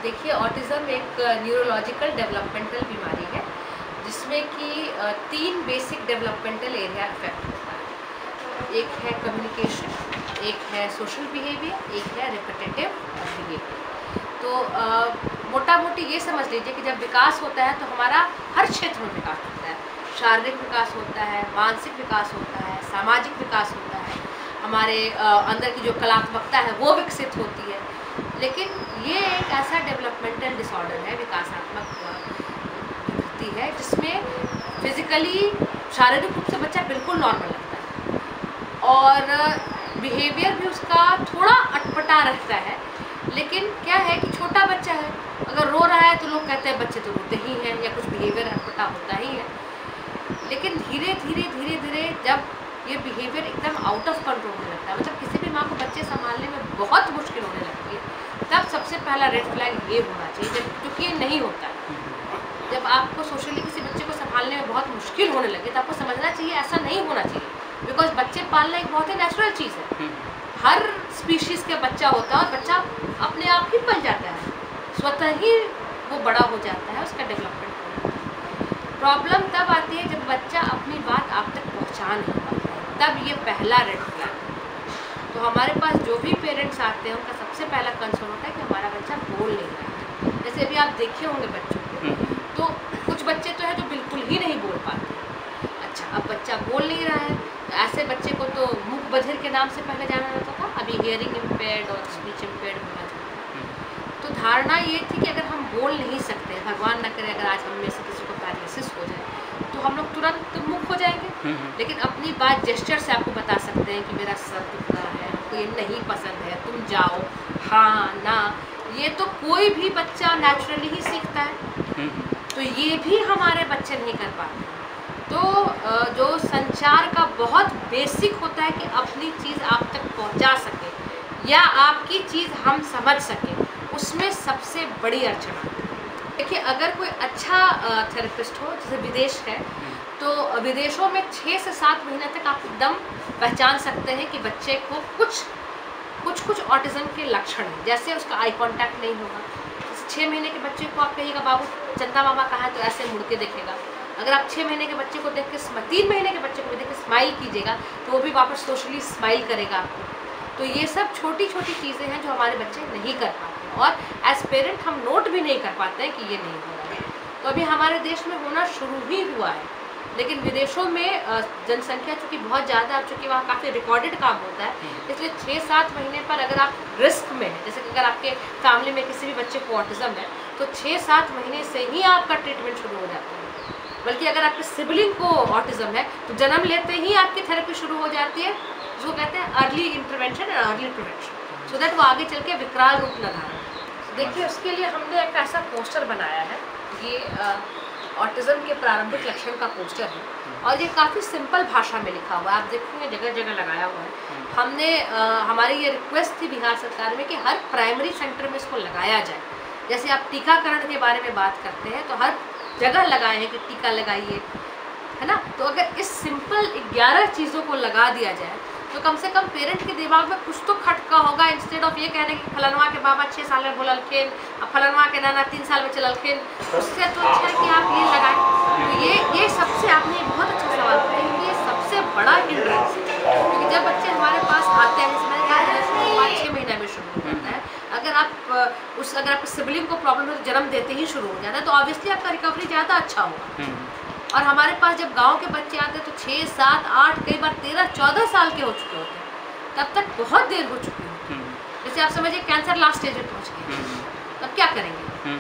देखिए, ऑटिज़म एक neurological developmental बीमारी है जिसमें कि 3 बेसिक डेवलपमेंटल एरिया अफेक्ट होता है। एक है कम्युनिकेशन, एक है सोशल बिहेवियर, एक है रिपिटेटिव बिहेवियर। तो मोटा मोटी ये समझ लीजिए कि जब विकास होता है तो हमारा हर क्षेत्र में विकास होता है। शारीरिक विकास होता है, मानसिक विकास होता है, सामाजिक विकास होता है, हमारे अंदर की जो कलात्मकता है वो विकसित होती है। लेकिन ये एक ऐसा डेवलपमेंटल डिसऑर्डर है, विकासात्मक विकृति है, जिसमें फिजिकली शारीरिक रूप से बच्चा बिल्कुल नॉर्मल लगता है और बिहेवियर भी उसका थोड़ा अटपटा रहता है। लेकिन क्या है कि छोटा बच्चा है, अगर रो रहा है तो लोग कहते हैं बच्चे तो रोते ही हैं या कुछ बिहेवियर अटपटा होता ही है। लेकिन धीरे धीरे जब ये बिहेवियर एकदम आउट ऑफ कंट्रोल होने लगता है, मतलब किसी भी माँ को बच्चे संभालने में बहुत मुश्किल होने लगती है, तब सबसे पहला रेड फ्लैग ये होना चाहिए, जब क्योंकि ये नहीं होता है। जब आपको सोशली किसी बच्चे को संभालने में बहुत मुश्किल होने लगे तो आपको समझना चाहिए ऐसा नहीं होना चाहिए, बिकॉज बच्चे पालना एक बहुत ही नेचुरल चीज़ है। हर स्पीशीज़ का बच्चा होता है और बच्चा अपने आप ही पल जाता है, स्वतः ही वो बड़ा हो जाता है, उसका डेवलपमेंट होता है। प्रॉब्लम तब आती है जब बच्चा अपनी बात आप तक पहुँचा नहीं पाता है, तब ये पहला रेड फ्लैग। तो हमारे पास जो भी पेरेंट्स आते हैं उनका सबसे पहला कंसर्न होता है कि हमारा बच्चा बोल नहीं रहा है। जैसे अभी आप देखे होंगे बच्चों को, तो कुछ बच्चे तो हैं जो बिल्कुल ही नहीं बोल पाते। अच्छा, अब बच्चा बोल नहीं रहा है तो ऐसे बच्चे को तो मूक बधिर के नाम से पहले जाना जाता था, अभी हियरिंग इम्पेयर्ड और स्पीच इम्पेयर्ड बोला जाता है। तो धारणा ये थी कि अगर हम बोल नहीं सकते, भगवान न करे अगर आज हम में से किसी को पैरालिसिस हो जाए तो हम लोग तुरंत मूक हो जाएंगे, लेकिन अपनी बात जेस्चर से आपको बता सकते हैं कि मेरा सर दुख रहा है, हमको ये नहीं पसंद है, तुम जाओ, हाँ ना। ये तो कोई भी बच्चा नेचुरली ही सीखता है, तो ये भी हमारे बच्चे नहीं कर पाते। तो जो संचार का बहुत बेसिक होता है कि अपनी चीज़ आप तक पहुंचा सके या आपकी चीज़ हम समझ सकें, उसमें सबसे बड़ी अड़चन आती है। देखिए, अगर कोई अच्छा थेरेपिस्ट हो, जैसे विदेश है, तो विदेशों में 6 से 7 महीने तक आप एकदम पहचान सकते हैं कि बच्चे को कुछ ऑटिज़म के लक्षण हैं। जैसे उसका आई कांटेक्ट नहीं होगा। 6 महीने के बच्चे को आप कहिएगा बाबू चंदा मामा कहाँ है, तो ऐसे मुड़ के देखेगा। अगर आप 6 महीने के बच्चे को देख के 3 महीने के बच्चे को भी देख के स्माइल कीजिएगा तो वो भी वापस सोशली स्माइल करेगा आपको। तो ये सब छोटी छोटी चीज़ें हैं जो हमारे बच्चे नहीं कर पाते और एज पेरेंट हम नोट भी नहीं कर पाते हैं कि ये नहीं हो रहा है। तो अभी हमारे देश में होना शुरू ही हुआ है, लेकिन विदेशों में जनसंख्या चूँकि बहुत ज़्यादा है, चूँकि वहाँ काफ़ी रिकॉर्डेड काम होता है, इसलिए 6-7 महीने पर अगर आप रिस्क में हैं, जैसे कि अगर आपके फैमिली में किसी भी बच्चे को ऑटिज़म है तो 6-7 महीने से ही आपका ट्रीटमेंट शुरू हो जाता है। बल्कि अगर आपके सिबलिंग को ऑटिज़म है तो जन्म लेते ही आपकी थेरेपी शुरू हो जाती है, जो कहते हैं अर्ली इंटरवेंशन और अर्ली प्रिवेंशन, सो दैट वो आगे चल के विकराल रूप न धारण। देखिए, उसके लिए हमने एक ऐसा पोस्टर बनाया है, ये ऑटिज़म के प्रारंभिक लक्षण का पोस्टर है और ये काफ़ी सिंपल भाषा में लिखा हुआ है, आप देखेंगे जगह जगह लगाया हुआ है। हमने हमारी ये रिक्वेस्ट थी बिहार सरकार में कि हर प्राइमरी सेंटर में इसको लगाया जाए। जैसे आप टीकाकरण के बारे में बात करते हैं तो हर जगह लगाए हैं कि टीका लगाइए, है ना। तो अगर इस सिंपल 11 चीज़ों को लगा दिया जाए तो कम से कम पेरेंट के दिमाग में कुछ तो खटका होगा, इंस्टेड ऑफ ये कहने कि फलनवा के बाबा 6 साल में बोललखिन, अब फलनवा के नाना 3 साल में चललखिन, उससे तो अच्छा है कि आप ये लगाएं। तो ये सबसे, आपने बहुत अच्छा सवाल किया कि ये सबसे बड़ा हिंड्रेंस है, क्योंकि जब बच्चे हमारे पास आते हैं, जैसे मैंने कहा 5-6 महीने में शुरू हो जाता है। अगर आपके सिबलिंग को प्रॉब्लम है तो जन्म देते ही शुरू हो जाता है, तो ऑब्वियसली आपका रिकवरी ज़्यादा अच्छा होगा। और हमारे पास जब गांव के बच्चे आते हैं तो 6, 7, 8, कई बार 13, 14 साल के हो चुके होते हैं, तब तक बहुत देर हो चुकी होती है। जैसे आप समझिए कैंसर लास्ट स्टेज में पहुंच गए, तब क्या करेंगे।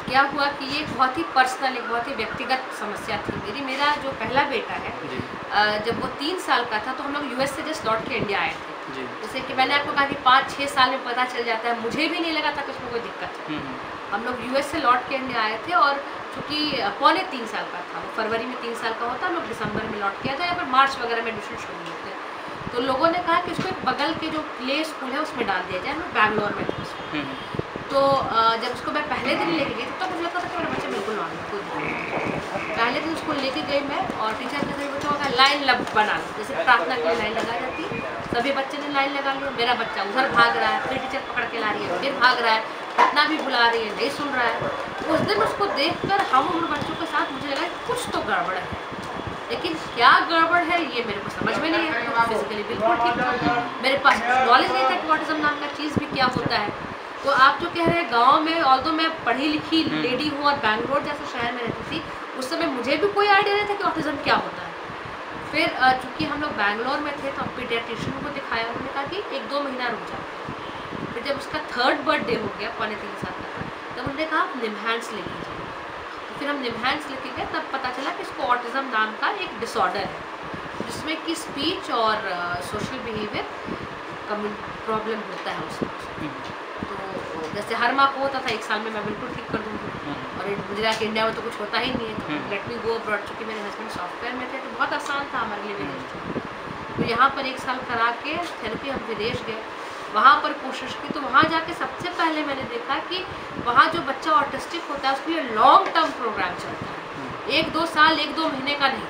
क्या हुआ कि ये बहुत ही पर्सनल, एक बहुत ही व्यक्तिगत समस्या थी मेरा जो पहला बेटा है, जब वो 3 साल का था तो हम लोग US से जस्ट लौट के इंडिया आए थे। जैसे कि मैंने आपको कहा कि 5-6 साल में पता चल जाता है, मुझे भी नहीं लगा था कि उसमें कोई दिक्कत है। हम लोग US से लौट के इंडिया आए थे और चूँकि पौने 3 साल का था, वो फरवरी में 3 साल का होता, हम लोग दिसंबर में लौट के आए थे, या फिर मार्च वगैरह में एडमिशन शुरू होते हैं। तो लोगों ने कहा कि उसको एक बगल के जो प्ले स्कूल है उसमें डाल दिया जाए। हम बैंगलोर में थे। तो जब उसको मैं पहले दिन लेके गई तो मुझे लगता था कि मेरा बच्चा बिल्कुल नॉर्मल, कोई पहले दिन उसको लेके गई मैं और टीचर ने सभी बच्चों का लाइन बना ली, जैसे प्रार्थना के लिए लाइन लगा जाती है, सभी बच्चे ने लाइन लगा लिया। मेरा बच्चा उधर भाग रहा है, फिर टीचर पकड़ के ला रही है, फिर भाग रहा है, कितना भी बुला रही है नहीं सुन रहा है। उस दिन उसको देखकर हम उम्र बच्चों के साथ मुझे लगा कुछ तो गड़बड़ है, लेकिन क्या गड़बड़ है ये मेरे को समझ में नहीं है। तो फिजिकली बिल्कुल ठीक था, मेरे पास नॉलेज नहीं था कि ऑटिज्म नाम का चीज़ भी क्या होता है। तो आप जो कह रहे हैं गांव में, ऑल्दो मैं पढ़ी लिखी लेडी हूँ और बैंगलोर जैसे शहर में रहती थी, उस समय मुझे भी कोई आइडिया नहीं था कि ऑटिज्म क्या होता है। फिर चूँकि हम लोग बैंगलोर में थे तो हम पीडियाट्रिशियन को दिखाया, उन्होंने कहा कि 1-2 महीना रुक जाओ। फिर जब उसका 3rd बर्थडे हो गया 3.25 साल का, तब उन्होंने कहा आप निम्हांस लेके जाइए। तो फिर हम निम्हांस लेके गए, तब पता चला कि इसको ऑटिज्म नाम का एक डिसऑर्डर है जिसमें कि स्पीच और सोशल बिहेवियर प्रॉब्लम होता है उसमें। तो जैसे हर माँ को होता था 1 साल में मैं बिल्कुल ठीक कर दूँगी, और मुझे लगा कि इंडिया में तो कुछ होता ही नहीं है, तो लेट मी गो अब्रॉड। चूँकि मेरे हस्बैंड सॉफ्टवेयर में थे तो बहुत आसान था हमारे लिए विदेश जाना। तो यहाँ पर 1 साल करा के थेरेपी हम विदेश गए, वहाँ पर कोशिश की। तो वहाँ जाके सबसे पहले मैंने देखा कि वहाँ जो बच्चा ऑटिस्टिक होता है उसके लिए लॉन्ग टर्म प्रोग्राम चलता है, 1-2 साल 1-2 महीने का नहीं।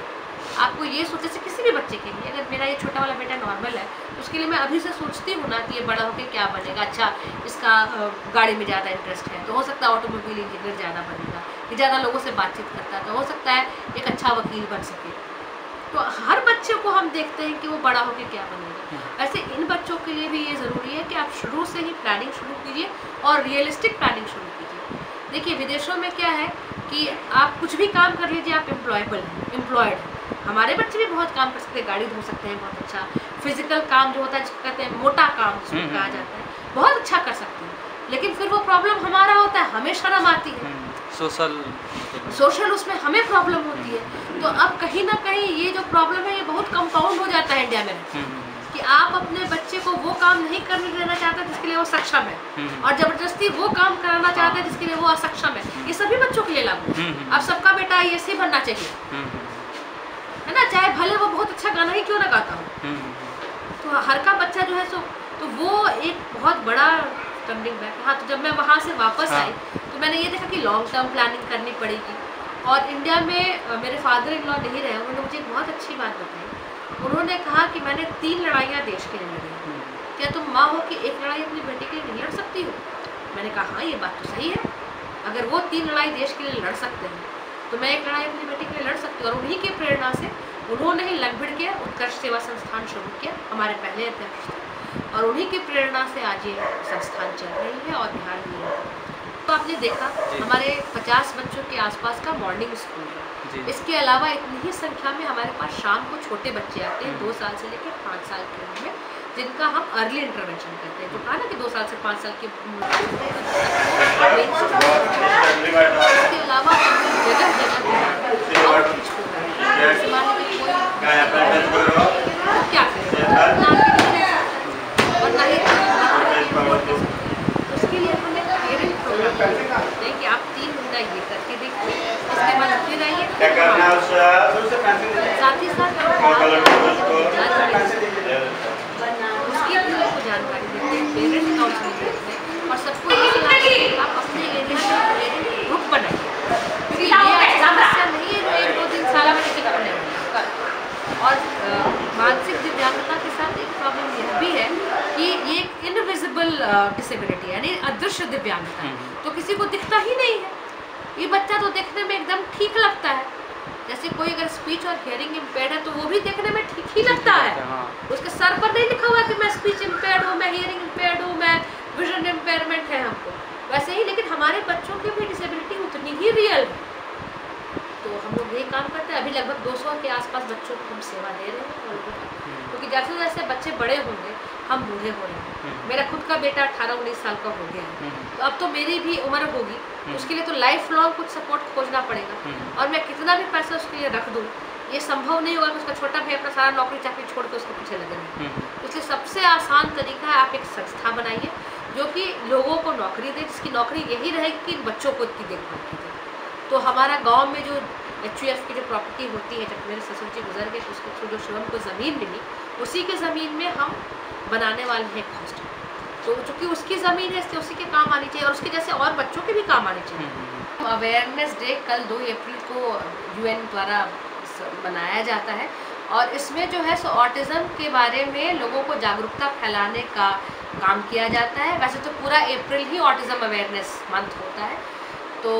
आपको ये सोचे से किसी भी बच्चे के लिए, अगर मेरा ये छोटा वाला बेटा नॉर्मल है तो उसके लिए मैं अभी से सोचती हूँ ना कि ये बड़ा होकर क्या बनेगा। अच्छा, इसका गाड़ी में ज़्यादा इंटरेस्ट है तो हो सकता है ऑटोमोबाइल इंजीनियर ज़्यादा बनेगा, ये ज़्यादा लोगों से बातचीत करता है तो हो सकता है एक अच्छा वकील बन सके। तो हर बच्चे को हम देखते हैं कि वो बड़ा होकर क्या बनेगा। वैसे इन बच्चों के लिए भी ये ज़रूरी है कि आप शुरू से ही प्लानिंग शुरू कीजिए और रियलिस्टिक प्लानिंग शुरू कीजिए। देखिए विदेशों में क्या है कि आप कुछ भी काम कर लीजिए, आप एम्प्लॉयड हैं। हमारे बच्चे भी बहुत काम कर सकते हैं, गाड़ी धो सकते हैं बहुत अच्छा, फिजिकल काम जो होता है जिसको कहते हैं मोटा काम जिसको कहा जाता है, बहुत अच्छा कर सकते हैं। लेकिन फिर वो प्रॉब्लम हमारा होता है, हमें शर्म आती है, सोशल उसमें हमें प्रॉब्लम होती है। तो अब कहीं ना कहीं ये जो प्रॉब्लम है ये बहुत कंपाउंड हो जाता है इंडिया में कि आप अपने बच्चे को वो काम नहीं करने देना चाहते जिसके लिए वो सक्षम है, और जबरदस्ती वो काम कराना चाहते हैं जिसके लिए वो असक्षम है। ये सभी बच्चों के लिए लागू है। अब सबका बेटा IAS बनना चाहिए, है ना, चाहे भले वो बहुत अच्छा गाना ही क्यों ना गाता हो। तो हर का बच्चा जो है तो वो एक बहुत बड़ा स्टम्बलिंग ब्लॉक। हाँ, तो जब मैं वहाँ से वापस आई तो मैंने ये देखा कि लॉन्ग टर्म प्लानिंग करनी पड़ेगी। और इंडिया में मेरे फादर इन लॉ नहीं रहे, उन्होंने मुझे एक बहुत अच्छी बात बताई। उन्होंने कहा कि मैंने 3 लड़ाइयाँ देश के लिए लड़ी, क्या तुम माँ हो कि एक लड़ाई अपनी बेटी के लिए नहीं लड़ सकती हो? मैंने कहा हाँ, ये बात तो सही है। अगर वो 3 लड़ाई देश के लिए लड़ सकते हैं तो मैं एक लड़ाई अपनी बेटी के लिए लड़ सकती हूँ। और उन्हीं की प्रेरणा से उन्होंने ही लगभग के उत्कर्ष सेवा संस्थान शुरू किया, हमारे पहले अध्यक्ष थे, और उन्हीं की प्रेरणा से आज ये संस्थान चल रही है और बिहार में। तो आपने देखा हमारे 50 बच्चों के आसपास का मॉर्निंग स्कूल है। इसके अलावा इतनी ही संख्या में हमारे पास शाम को छोटे बच्चे आते हैं 2 साल से लेकर 5 साल के उम्र में, जिनका हम अर्ली इंटरवेंशन करते हैं। जो कहा ना कि 2 साल से 5 साल के इसके अलावा जगह क्या उसके लिए हमने कि आप 3 महीना ये करके देखिए, इसके बाद फिर आइए। साथ ही साथ उसकी को जानकारी देते हैं, पेरेंट्स काउंसलिंग देते हैं, और सबको ये सलाह देते हैं आप अपने एरिया में ग्रुप बनाइए, क्योंकि ये समस्या नहीं है जो 1-2 दिन साल में ठीक होने वाली। और मानसिक दिव्यांगता के साथ एक प्रॉब्लम यह भी है कि ये एक इनविजिबल डिसेबिलिटी है, यानी अदृश्य दिव्यांगता, तो किसी को दिखता ही नहीं है। ये बच्चा तो देखने में एकदम ठीक लगता है, जैसे कोई अगर स्पीच और हियरिंग इम्पेयर्ड है तो वो भी देखने में ठीक ही लगता है। उसके सर पर नहीं लिखा हुआ कि मैं स्पीच इम्पेयर्ड हूँ, मैं हियरिंग इम्पेयर्ड हूँ, मैं विजन इम्पेयरमेंट है हमको, वैसे ही। लेकिन हमारे बच्चों की भी डिसेबिलिटी उतनी ही रियल है। तो हम लोग यही काम करते हैं। अभी लगभग 200 के आसपास बच्चों को हम सेवा दे रहे हैं, क्योंकि जैसे जैसे बच्चे बड़े होंगे हम बूढ़े हो रहे हैं। मेरा खुद का बेटा 18-19 साल का हो गया है, तो अब तो मेरी भी उम्र होगी, उसके लिए तो लाइफ लॉन्ग कुछ सपोर्ट खोजना पड़ेगा। और मैं कितना भी पैसा उसके लिए रख दूँ, ये संभव नहीं होगा कि उसका छोटा भाई अपना सारा नौकरी चाकरी छोड़ के उसके पीछे लगे रहें। इसलिए सबसे आसान तरीका है आप एक संस्था बनाइए जो कि लोगों को नौकरी दे, जिसकी नौकरी यही रहेगी कि बच्चों को इतनी देखभाल कीजिए। तो हमारा गांव में जो HUF की जो प्रॉपर्टी होती है, जब मेरे ससुर जी गुजर गए तो उसके थ्रू जो शिवम को ज़मीन मिली, उसी के ज़मीन में हम बनाने वाले हैं एक हॉस्टल। तो चूँकि उसकी ज़मीन है इसलिए उसी के काम आनी चाहिए, और उसके जैसे और बच्चों के भी काम आने चाहिए। अवेयरनेस डे कल 2 अप्रैल को UN द्वारा मनाया जाता है, और इसमें जो है सो ऑटिज़म के बारे में लोगों को जागरूकता फैलाने का काम किया जाता है। वैसे तो पूरा अप्रैल ही ऑटिज़म अवेयरनेस मंथ होता है, तो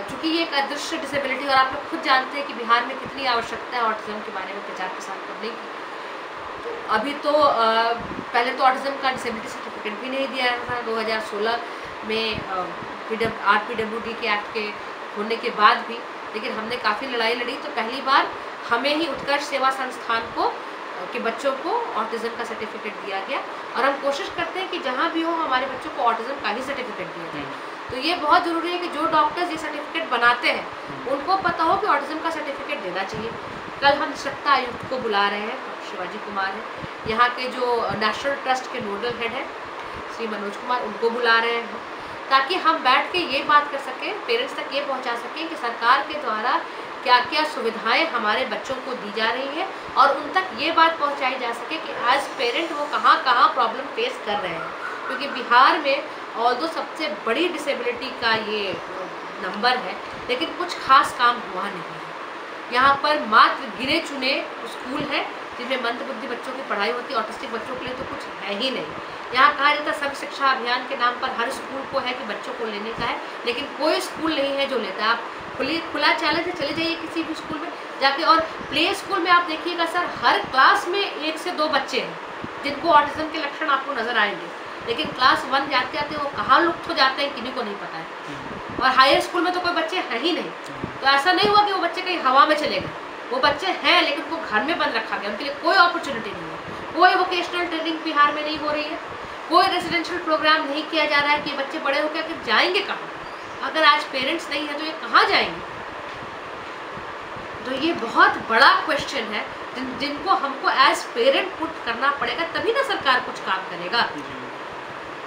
चूँकि ये एक अदृश्य डिसेबिलिटी और आप लोग खुद जानते हैं कि बिहार में कितनी आवश्यकता है ऑटिज़म के बारे में प्रचार प्रसार करने की। तो अभी तो पहले तो ऑटिज़म का डिसेबिलिटी सर्टिफिकेट भी नहीं दिया था 2016 में RPWD के एक्ट के होने के बाद भी, लेकिन हमने काफ़ी लड़ाई लड़ी तो पहली बार हमें ही उत्कर्ष सेवा संस्थान को के बच्चों को ऑटिज़म का सर्टिफिकेट दिया गया। और हम कोशिश करते हैं कि जहाँ भी हो हमारे बच्चों को ऑटिज़म का ही सर्टिफिकेट दिया जाए। तो ये बहुत ज़रूरी है कि जो डॉक्टर्स ये सर्टिफिकेट बनाते हैं उनको पता हो कि ऑटिज़म का सर्टिफिकेट देना चाहिए। कल हम निष्पक्षता आयुक्त को बुला रहे हैं, शिवाजी कुमार है, यहाँ के जो नेशनल ट्रस्ट के नोडल हेड हैं श्री मनोज कुमार, उनको बुला रहे हैं ताकि हम बैठ के ये बात कर सकें, पेरेंट्स तक ये पहुँचा सकें कि सरकार के द्वारा क्या क्या सुविधाएं हमारे बच्चों को दी जा रही है और उन तक ये बात पहुंचाई जा सके कि एज पेरेंट वो कहाँ कहाँ प्रॉब्लम फेस कर रहे हैं। क्योंकि बिहार में ऑल्दो सबसे बड़ी डिसेबिलिटी का ये नंबर है, लेकिन कुछ खास काम हुआ नहीं है। यहाँ पर मात्र गिने चुने स्कूल हैं जिनमें मंदबुद्धि बच्चों की पढ़ाई होती है, ऑटिस्टिक बच्चों के लिए तो कुछ है ही नहीं। यहाँ कहा जाता है सर्व शिक्षा अभियान के नाम पर हर स्कूल को है कि बच्चों को लेने का है, लेकिन कोई स्कूल नहीं है जो लेता है। आप खुला चैलेंज है, चले जाइए किसी भी स्कूल में जाके, और प्ले स्कूल में आप देखिएगा सर हर क्लास में 1 से 2 बच्चे हैं जिनको ऑटिज्म के लक्षण आपको नजर आएंगे, लेकिन क्लास 1 जाते जाते वो कहाँ लुप्त हो जाते हैं किन्हीं को नहीं पता है। और हायर स्कूल में तो कोई बच्चे हैं ही नहीं। तो ऐसा नहीं हुआ कि वो बच्चे कहीं हवा में चले गए, वो बच्चे हैं लेकिन वो घर में बंद रखा गया, उनके लिए कोई अपॉर्चुनिटी नहीं है। कोई वोकेशनल ट्रेनिंग बिहार में नहीं हो रही है, कोई रेजिडेंशियल प्रोग्राम नहीं किया जा रहा है कि बच्चे बड़े होकर के जाएंगे कहाँ। अगर आज पेरेंट्स नहीं है तो ये कहाँ जाएंगे। तो ये बहुत बड़ा क्वेश्चन है जिनको हमको एज पेरेंट पुट करना पड़ेगा, तभी ना सरकार कुछ काम करेगा।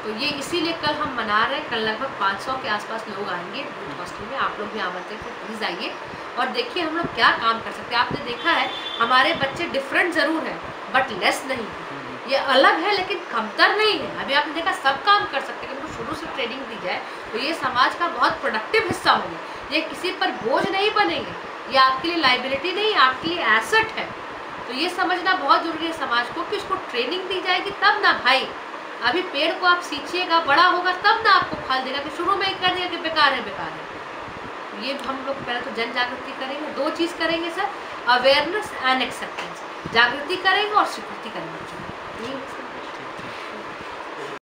तो ये इसीलिए कल हम मना रहे हैं। कल लगभग 500 के आसपास लोग आएंगे बूथ हॉस्टल में, आप लोग भी आमंत्रित हैं, प्लीज़ आइए और देखिए हम लोग क्या काम कर सकते हैं। आपने देखा है हमारे बच्चे डिफरेंट ज़रूर हैं बट लेस नहीं है, ये अलग है लेकिन कमतर नहीं है। अभी आपने देखा सब काम कर सकते हैं, उनको शुरू से ट्रेनिंग दी जाए तो ये समाज का बहुत प्रोडक्टिव हिस्सा होंगे, ये किसी पर बोझ नहीं बनेंगे, ये आपके लिए लाइबिलिटी नहीं, आपके लिए एसेट है। तो ये समझना बहुत ज़रूरी है समाज को कि उसको ट्रेनिंग दी जाएगी तब ना भाई। अभी पेड़ को आप सींचिएगा, बड़ा होगा तब ना आपको फल देगा, कि शुरू में ही कर दिया कि बेकार है बेकार है। तो ये हम लोग पहले तो जन जागृति करेंगे, 2 चीज़ करेंगे सर, अवेयरनेस एंड एक्सेप्टेंस। जागृति करेंगे और स्वीकृति करेंगे।